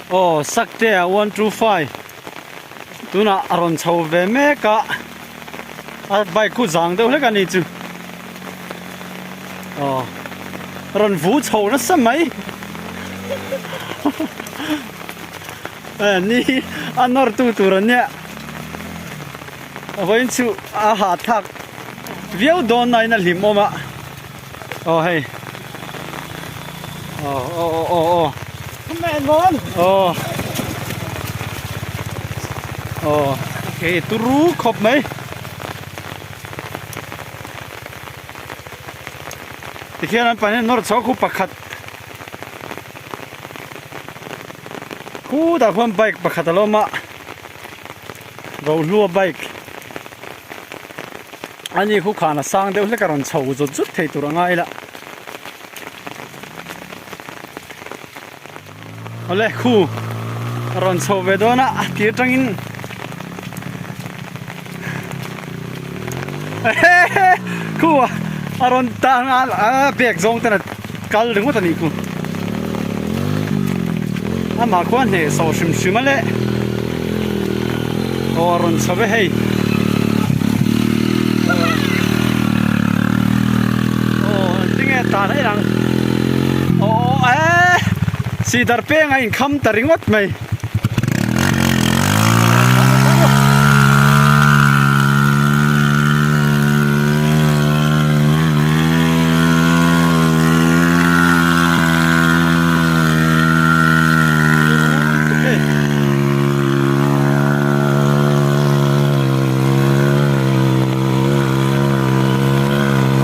oh sakte 125 tuna aron chho ve me ka a bike ku jang de le ka ni chu oh ron vu chho na samai ni anor tu ron ne voin chu a ha thak viau don nai na lim oma oh hey oh mẹ ngon oh okay tu ru khop mai thì khi anh phải nó cho khu bạc khát khu đã phân bike bạc khát đó mà vào lúa bike anh ấy khu khá là sang đều là cái con sầu rồi chút thấy tụi ngay là ole khu ron sầu về đó na tiệt trăng in khu ron tang bẹc zong tên là cal đừng có tên gì mà quan hệ sầu sim sim mà lẽ ron sầu về hay tiếng nghe ta đấy rằng si dar pe ngay khăm ta ring mất mày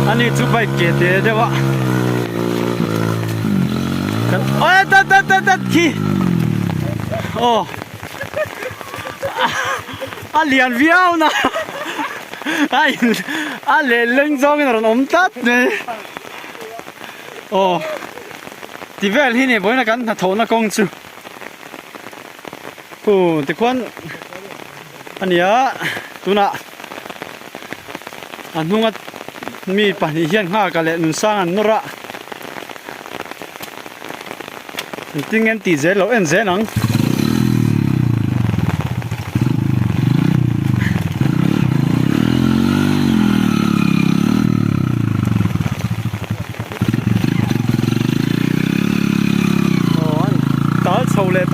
anh chụp bài kia thế đấy vợ ôi tát khi liền viao na liền lưng gió cái nó ôm tát này thì về khi này bữa nay cắn thấu nó công chu thì quan anh nhớ tu nạ anh hung mi bản hiền ha cả lệ sang anh nora tiếng anh tỉ dễ lỗ em dễ nắng tá sầu lệ